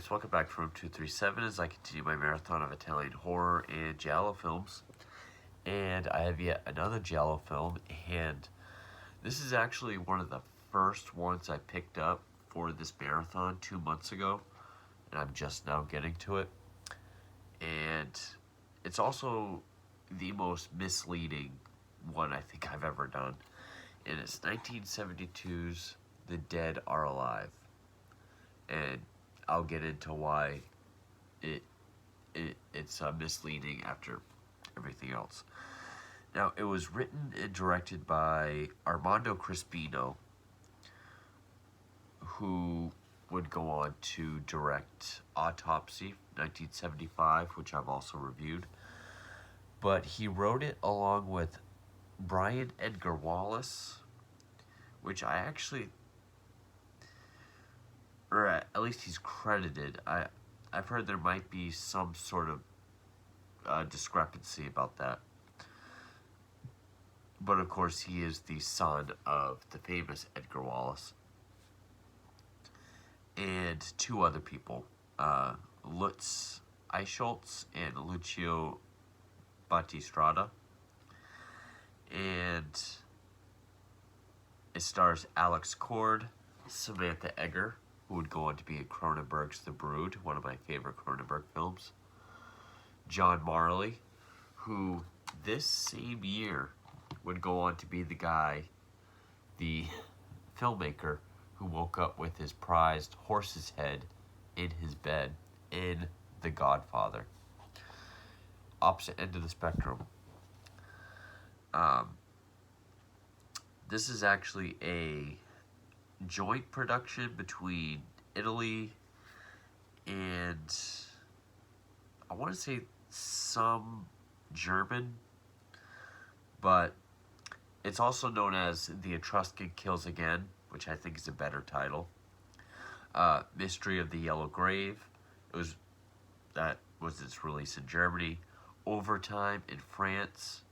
viewers, welcome back to Room 237 as I continue my marathon of Italian horror and Giallo films. And I have yet another Giallo film, and this is actually one of the first ones I picked up for this marathon 2 months ago, and I'm just now getting to it. And it's also the most misleading one I think I've ever done, and it's 1972's The Dead Are Alive. And I'll get into why it's misleading after everything else. Now, it was written and directed by Armando Crispino, who would go on to direct Autopsy, 1975, which I've also reviewed. But he wrote it along with Brian Edgar Wallace, which I actually, or at least he's credited. I've heard there might be some sort of discrepancy about that. But of course, he is the son of the famous Edgar Wallace. And two other people, Lutz Eichholz and Lucio Battistrada. And it stars Alex Cord, Samantha Egger, who would go on to be in Cronenberg's The Brood, one of my favorite Cronenberg films. John Marley, who this same year would go on to be the guy, the filmmaker, who woke up with his prized horse's head in his bed in The Godfather. Opposite end of the spectrum. This is actually a joint production between Italy and I want to say some German, but it's also known as The Etruscan Kills Again, which I think is a better title. Mystery of the Yellow Grave. That was its release in Germany. Overtime in France.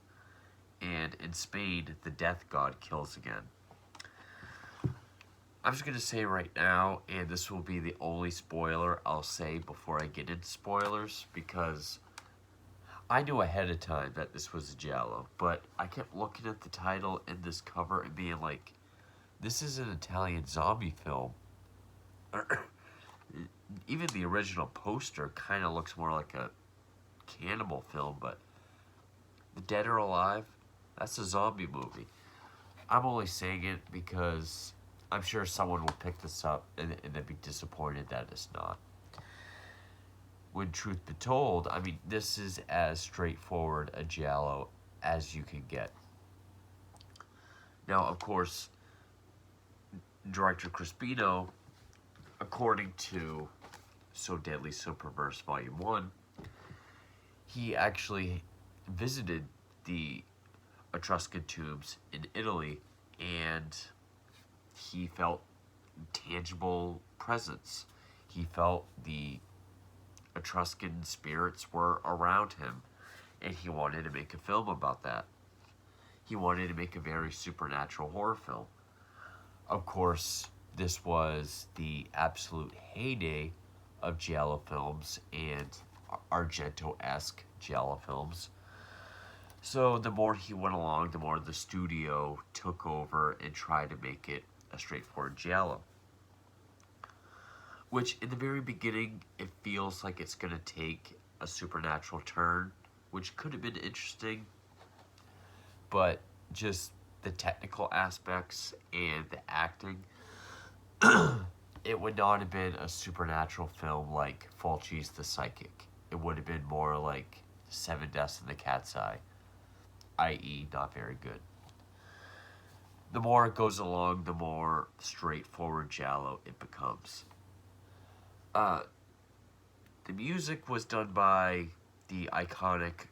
And in Spain, The Death God Kills Again. I'm just going to say right now, and this will be the only spoiler I'll say before I get into spoilers, because I knew ahead of time that this was a Giallo, but I kept looking at the title and this cover and being like, this is an Italian zombie film. Even the original poster kind of looks more like a cannibal film, but The Dead Are Alive, that's a zombie movie. I'm only saying it because I'm sure someone will pick this up and they'll be disappointed that it's not. When truth be told, I mean, this is as straightforward a Giallo as you can get. Now, of course, director Crispino, according to So Deadly, So Perverse Volume 1, he actually visited the Etruscan tombs in Italy, and he felt tangible presence. He felt the Etruscan spirits were around him, and he wanted to make a film about that. He wanted to make a very supernatural horror film. Of course, this was the absolute heyday of Giallo films and Argento-esque Giallo films. So the more he went along, the more the studio took over and tried to make it a straightforward Giallo. Which, in the very beginning, it feels like it's going to take a supernatural turn, which could have been interesting, but just the technical aspects and the acting, it would not have been a supernatural film like Fulci's The Psychic. It would have been more like Seven Deaths in the Cat's Eye, i.e. not very good. The more it goes along, the more straightforward Giallo it becomes. The music was done by the iconic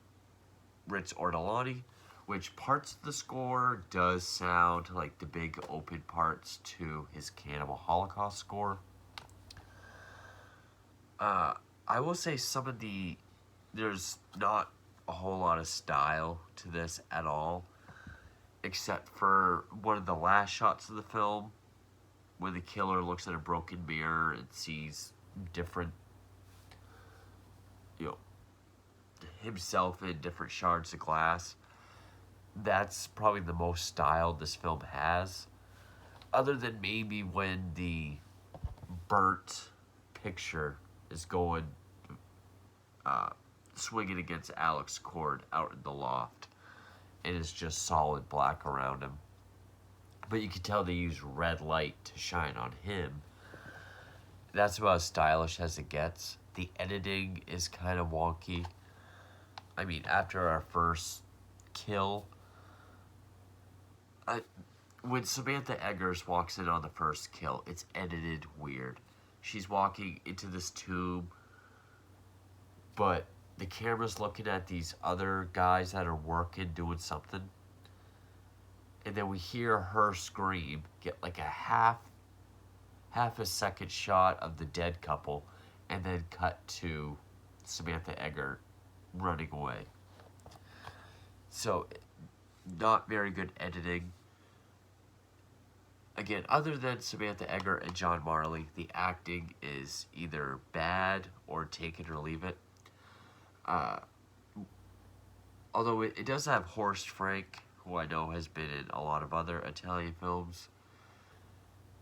Ritz Ortolani, which parts of the score does sound like the big open parts to his Cannibal Holocaust score. I will say there's not a whole lot of style to this at all, except for one of the last shots of the film, when the killer looks at a broken mirror and sees different you know, himself in different shards of glass. That's probably the most style this film has. Other than maybe when the burnt picture is going, uh, swinging against Alex Cord out in the loft, and it's just solid black around him. But you can tell they use red light to shine on him. That's about as stylish as it gets. The editing is kind of wonky. I mean, after our first kill, when Samantha Eggers walks in on the first kill, it's edited weird. She's walking into this tube, but the camera's looking at these other guys that are working, doing something. And then we hear her scream, get like a half a second shot of the dead couple, and then cut to Samantha Egger running away. So, not very good editing. Again, other than Samantha Egger and John Marley, the acting is either bad or take it or leave it. Although it does have Horst Frank, who I know has been in a lot of other Italian films.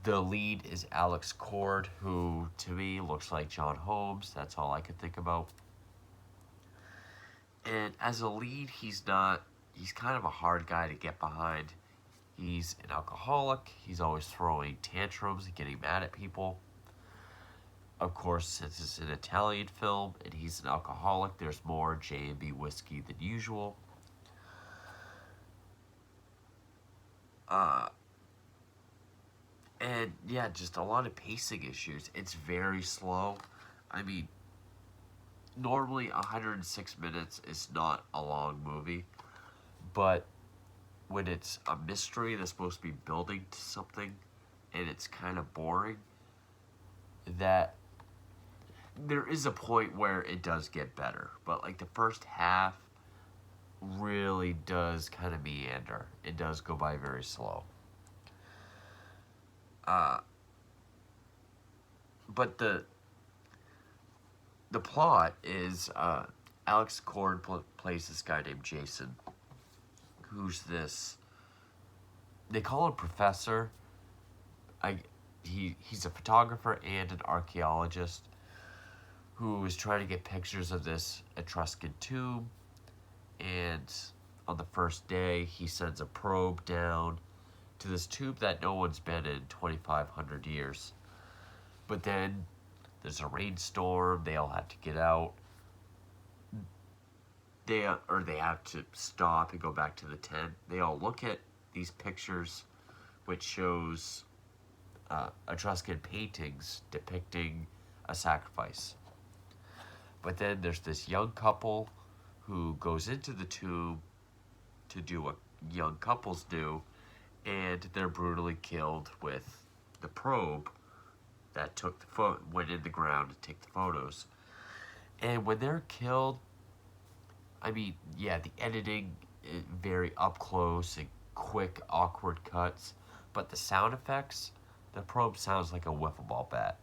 The lead is Alex Cord, who to me looks like John Holmes. That's all I could think about. And as a lead, he's kind of a hard guy to get behind. He's an alcoholic. He's always throwing tantrums and getting mad at people. Of course, since it's an Italian film and he's an alcoholic, there's more J&B whiskey than usual. And yeah, just a lot of pacing issues. It's very slow. I mean, normally 106 minutes is not a long movie, but when it's a mystery that's supposed to be building to something and it's kind of boring, that there is a point where it does get better. But like the first half really does kind of meander. It does go by very slow. But the plot is, Alex Cord plays this guy named Jason, who's this. They call him professor. He's a photographer and an archaeologist who is trying to get pictures of this Etruscan tomb. And on the first day, he sends a probe down to this tomb that no one's been in 2,500 years. But then there's a rainstorm. They all have to get out. They have to stop and go back to the tent. They all look at these pictures, which shows Etruscan paintings depicting a sacrifice. But then there's this young couple who goes into the tomb to do what young couples do, and they're brutally killed with the probe that went in the ground to take the photos. And when they're killed, I mean, yeah, the editing is very up close and quick, awkward cuts, but the sound effects, the probe sounds like a wiffle ball bat.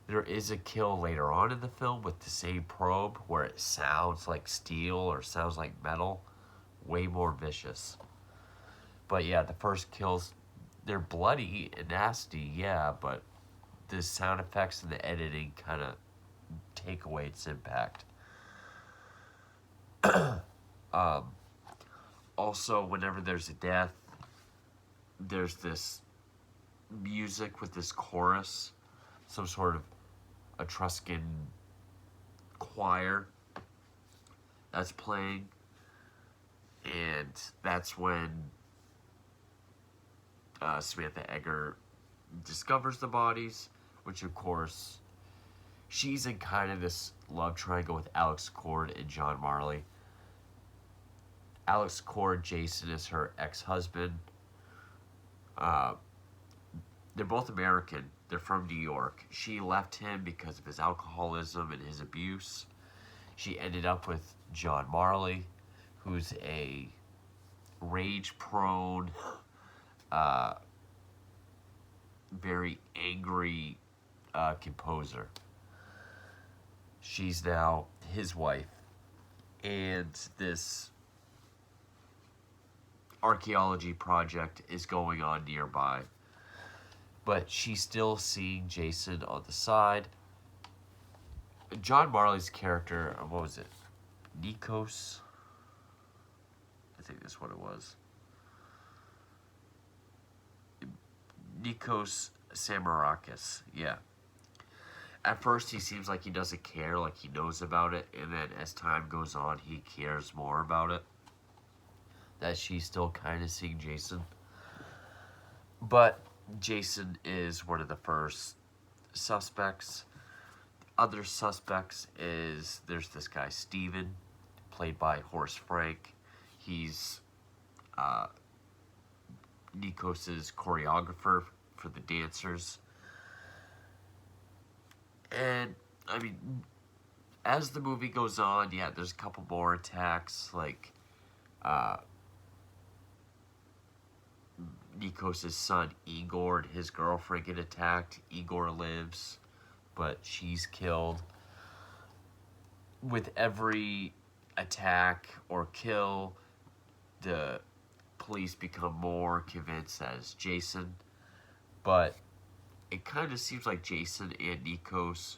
There is a kill later on in the film with the same probe where it sounds like steel or sounds like metal. Way more vicious. But yeah, the first kills, they're bloody and nasty, yeah, but the sound effects and the editing kind of take away its impact. Also, whenever there's a death, there's this music with this chorus, some sort of Etruscan choir that's playing, and that's when Samantha Egger discovers the bodies, which of course she's in kind of this love triangle with Alex Cord and John Marley. Alex Cord, Jason, is her ex-husband. They're both American. They're from New York. She left him because of his alcoholism and his abuse. She ended up with John Marley, who's a rage-prone, very angry composer. She's now his wife, and this archaeology project is going on nearby. But she's still seeing Jason on the side. John Marley's character, what was it? Nikos? I think that's what it was. Nikos Samarakis, yeah. At first, he seems like he doesn't care, like he knows about it, and then as time goes on, he cares more about it. That she's still kind of seeing Jason. But Jason is one of the first suspects. Other suspects is there's this guy, Steven, played by Horace Frank. He's Nikos's choreographer for the dancers. And, I mean, as the movie goes on, yeah, there's a couple more attacks, like, Nikos's son, Igor, and his girlfriend get attacked. Igor lives, but she's killed. With every attack or kill, the police become more convinced that it's Jason. But it kind of seems like Jason and Nikos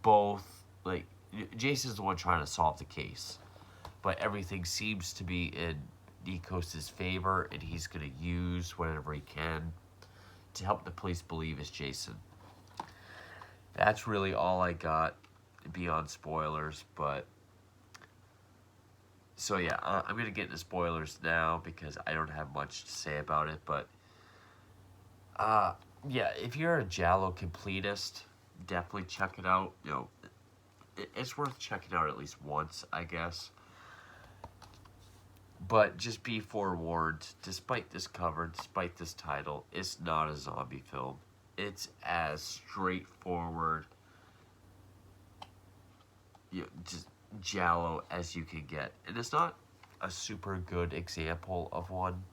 both, like, Jason's the one trying to solve the case, but everything seems to be in Nikos's favor, and he's going to use whatever he can to help the police believe it's Jason. That's really all I got beyond spoilers, but so yeah, I'm going to get into spoilers now because I don't have much to say about it, but yeah, if you're a Giallo completist, definitely check it out. You know, it's worth checking out at least once, I guess. But just be forewarned, despite this cover, despite this title, it's not a zombie film. It's as straightforward, you know, just Giallo as you can get. And it's not a super good example of one.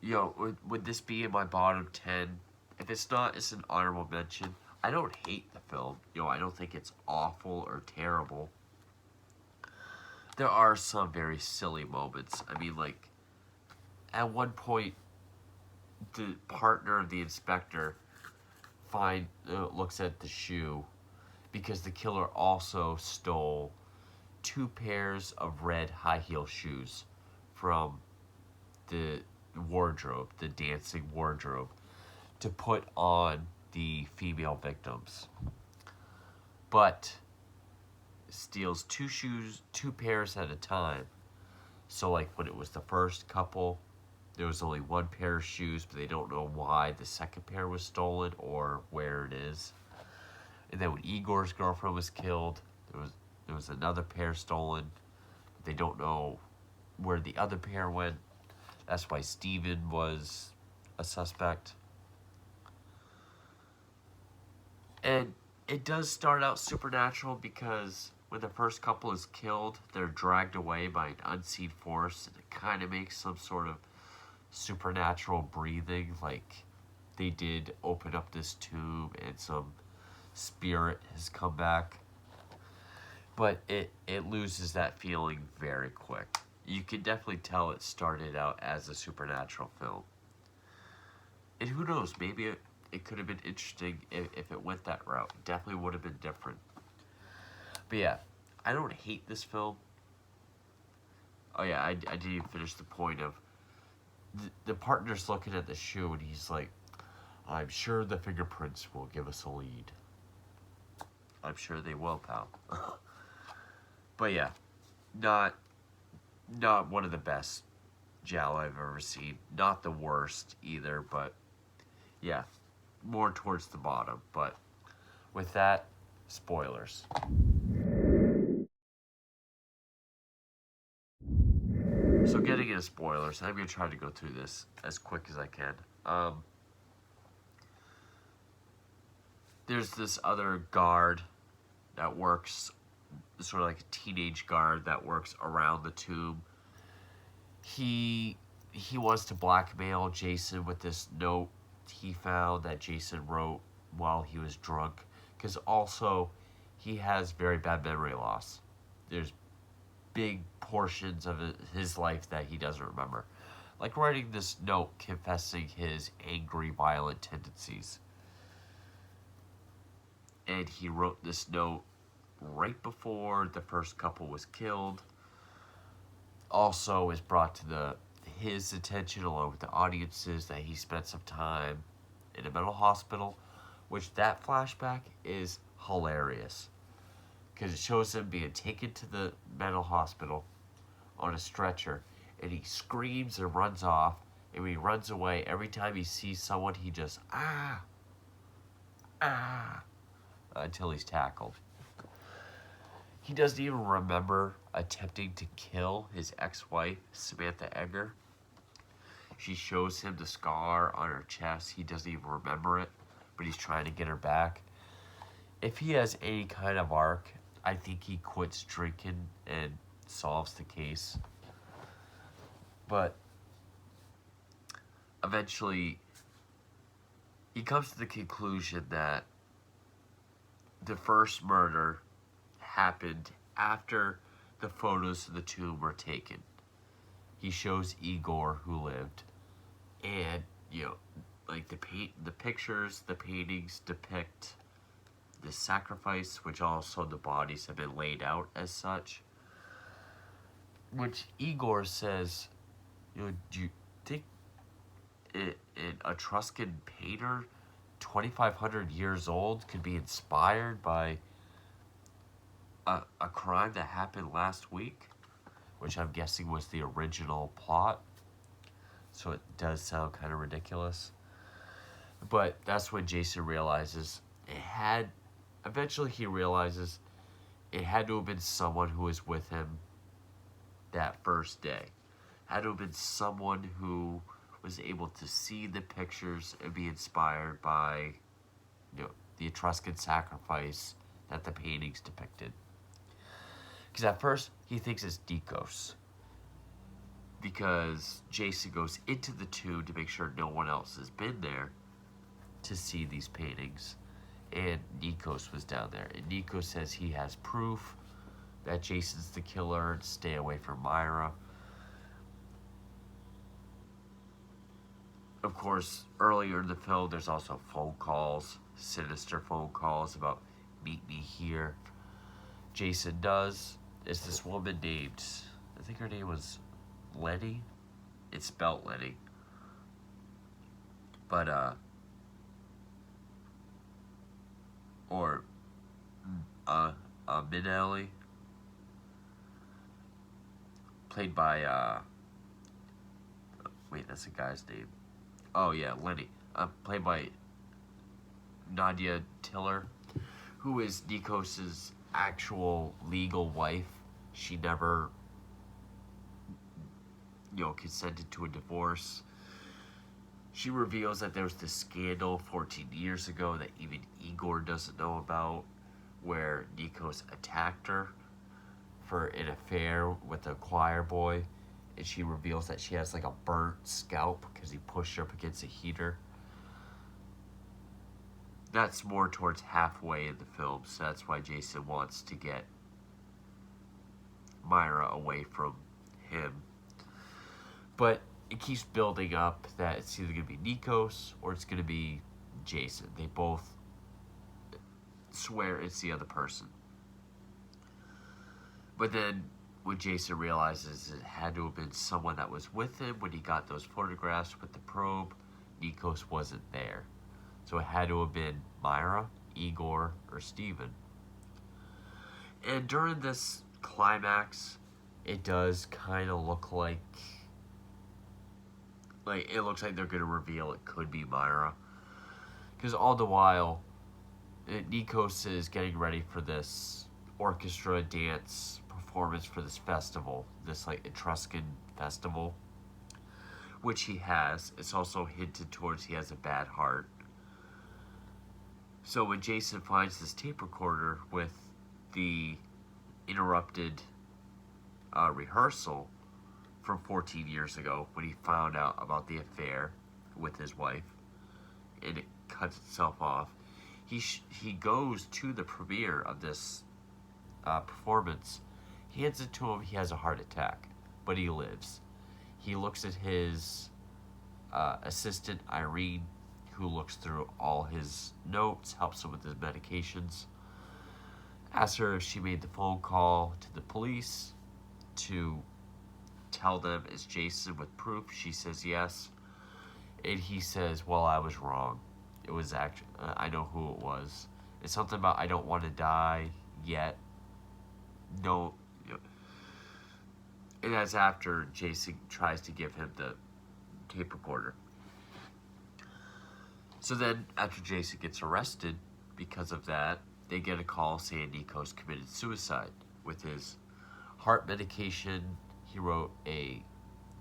You know, would this be in my bottom 10? If it's not, it's an honorable mention. I don't hate the film. You know, I don't think it's awful or terrible. There are some very silly moments. I mean, like, at one point, the partner of the inspector looks at the shoe because the killer also stole 2 pairs of red high heel shoes from the wardrobe, the dancing wardrobe, to put on the female victims. But steals 2 pairs at a time. So, like, when it was the first couple, there was only 1 pair of shoes, but they don't know why the second pair was stolen or where it is. And then when Igor's girlfriend was killed, there was another pair stolen. They don't know where the other pair went. That's why Steven was a suspect. And it does start out supernatural because when the first couple is killed, they're dragged away by an unseen force, and it kind of makes some sort of supernatural breathing, like they did open up this tomb and some spirit has come back. But it loses that feeling very quick. You can definitely tell it started out as a supernatural film. And who knows, maybe it could have been interesting if it went that route. It definitely would have been different. But yeah, I don't hate this film. Oh yeah, I didn't even finish the point of the partner's looking at the shoe and he's like, I'm sure the fingerprints will give us a lead. I'm sure they will, pal. But yeah, not one of the best Giallo I've ever seen. Not the worst either, but yeah, more towards the bottom. But with that, spoilers. So getting into spoilers, I'm going to try to go through this as quick as I can. There's this other guard that works, sort of like a teenage guard that works around the tomb. He wants to blackmail Jason with this note he found that Jason wrote while he was drunk because also he has very bad memory loss. There's big portions of his life that he doesn't remember. Like writing this note confessing his angry, violent tendencies. And he wrote this note right before the first couple was killed. Also, is brought to his attention along with the audiences that he spent some time in a mental hospital, which that flashback is hilarious because it shows him being taken to the mental hospital on a stretcher, and he screams and runs off. And when he runs away, every time he sees someone, he just until he's tackled. He doesn't even remember attempting to kill his ex-wife, Samantha Egger. She shows him the scar on her chest. He doesn't even remember it, but he's trying to get her back. If he has any kind of arc, I think he quits drinking and solves the case. But eventually, he comes to the conclusion that the first murder happened after the photos of the tomb were taken. He shows Igor who lived, and like the pictures, the paintings depict the sacrifice, which also the bodies have been laid out as such. Which Igor says, do you think an Etruscan painter, 2,500 years old, could be inspired by a crime that happened last week? Which I'm guessing was the original plot. So it does sound kind of ridiculous. But that's when Jason realizes eventually he realizes it had to have been someone who was with him that first day. Had to have been someone who was able to see the pictures and be inspired by the Etruscan sacrifice that the paintings depicted. Because at first, he thinks it's Nikos. Because Jason goes into the tomb to make sure no one else has been there to see these paintings. And Nikos was down there. And Nikos says he has proof that Jason's the killer and stay away from Myra. Of course, earlier in the film, there's also phone calls, sinister phone calls about meet me here. Jason does. Is this woman named, I think her name was Lenny. It's spelled Lenny. But, or, Minelli. Played by, wait, that's a guy's name. Oh, yeah, Lenny. Played by Nadia Tiller, who is Nikos's actual legal wife. She never, consented to a divorce. She reveals that there was this scandal 14 years ago that even Igor doesn't know about, where Nikos attacked her for an affair with a choir boy, and she reveals that she has like a burnt scalp because he pushed her up against a heater. That's more towards halfway in the film, so that's why Jason wants to get Myra away from him. But it keeps building up that it's either going to be Nikos or it's going to be Jason. They both swear it's the other person. But then when Jason realizes it had to have been someone that was with him when he got those photographs with the probe, Nikos wasn't there. So it had to have been Myra, Igor, or Steven. And during this climax, it does kind of look like it looks like they're going to reveal it could be Myra. Because all the while, Nikos is getting ready for this orchestra dance performance for this festival, this Etruscan festival, which he has. It's also hinted towards he has a bad heart. So when Jason finds this tape recorder with the interrupted rehearsal from 14 years ago, when he found out about the affair with his wife, and it cuts itself off, he goes to the premiere of this performance. He hands it to him. He has a heart attack, but he lives. He looks at his assistant, Irene, who looks through all his notes, helps him with his medications, asks her if she made the phone call to the police to tell them it's Jason with proof. She says yes. And he says, well, I was wrong. It was actually, I know who it was. It's something about, I don't want to die yet. No. And that's after Jason tries to give him the tape recorder. So then, after Jason gets arrested because of that, they get a call saying Nikos committed suicide with his heart medication. He wrote a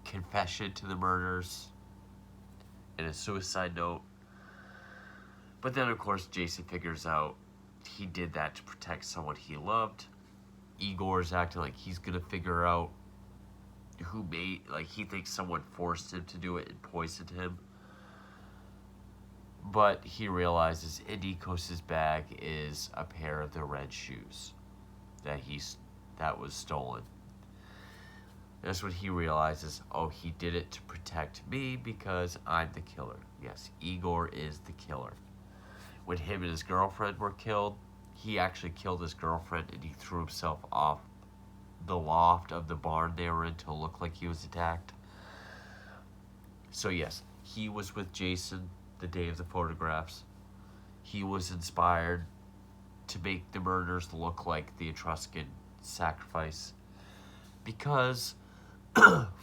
confession to the murders and a suicide note. But then, of course, Jason figures out he did that to protect someone he loved. Igor's acting like he's going to figure out who made, like he thinks someone forced him to do it and poisoned him. But he realizes in Nikos' bag is a pair of the red shoes that was stolen. That's when he realizes, oh, he did it to protect me because I'm the killer. Yes, Igor is the killer. When him and his girlfriend were killed, he actually killed his girlfriend and he threw himself off the loft of the barn they were in to look like he was attacked. So yes, he was with Jason the day of the photographs. He was inspired to make the murders look like the Etruscan sacrifice because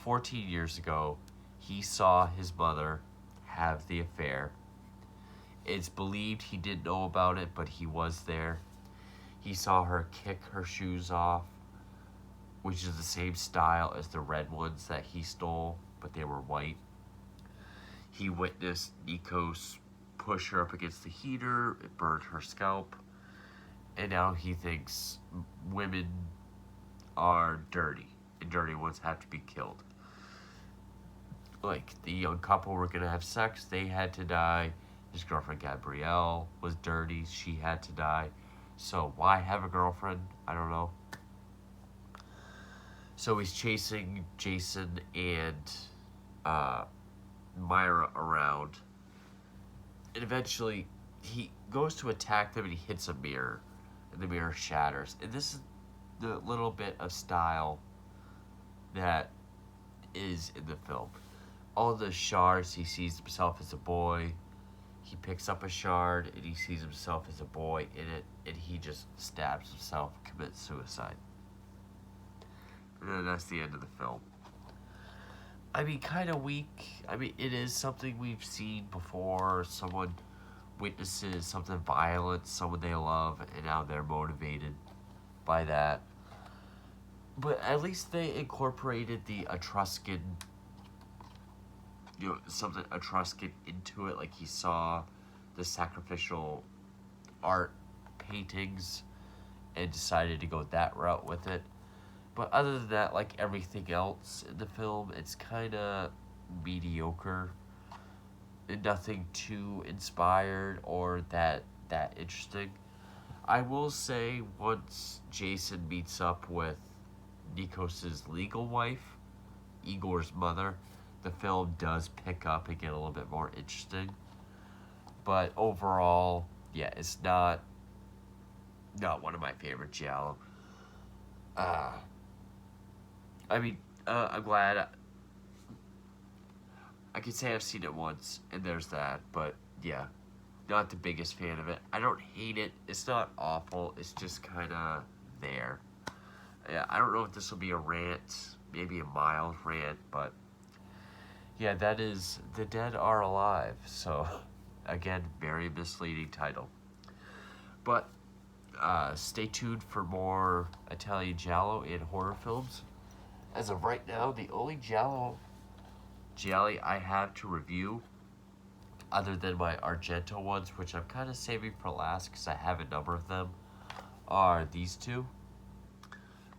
14 years ago, he saw his mother have the affair. It's believed he didn't know about it, but he was there. He saw her kick her shoes off, which is the same style as the red ones that he stole, but they were white. He witnessed Nikos push her up against the heater, it burned her scalp, and now he thinks women are dirty, and dirty ones have to be killed. Like, the young couple were gonna have sex, they had to die. His girlfriend Gabrielle was dirty, she had to die. So why have a girlfriend? I don't know. So he's chasing Jason and Myra around. And eventually he goes to attack them and he hits a mirror. And the mirror shatters. And this is the little bit of style that is in the film. All the shards, he sees himself as a boy. He picks up a shard and he sees himself as a boy in it. And he just stabs himself, commits suicide. And then that's the end of the film. I mean, kind of weak. I mean, it is something we've seen before. Someone witnesses something violent, someone they love, and now they're motivated by that. But at least they incorporated the Etruscan, something Etruscan into it. Like he saw the sacrificial art paintings and decided to go that route with it. But other than that, like everything else in the film, it's kind of mediocre. And nothing too inspired or that interesting. I will say, once Jason meets up with Nikos' legal wife, Igor's mother, the film does pick up and get a little bit more interesting. But overall, yeah, it's not one of my favorite Giallo. I mean, I'm glad. I could say I've seen it once, and there's that, but yeah, not the biggest fan of it. I don't hate it. It's not awful. It's just kind of there. Yeah, I don't know if this will be a rant, maybe a mild rant, but yeah, that is The Dead Are Alive. So, again, very misleading title. But stay tuned for more Italian Giallo and horror films. As of right now, the only Gialli I have to review, other than my Argento ones, which I'm kind of saving for last because I have a number of them, are these two.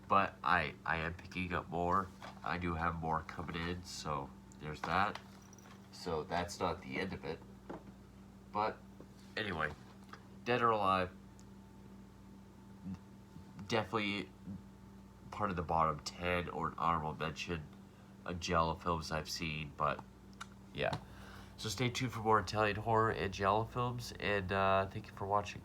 But I am picking up more. I do have more coming in, so there's that. So that's not the end of it. But anyway, Dead or Alive, definitely part of the bottom 10 or an honorable mention of Giallo films I've seen, but yeah. So stay tuned for more Italian horror and Giallo films, and thank you for watching.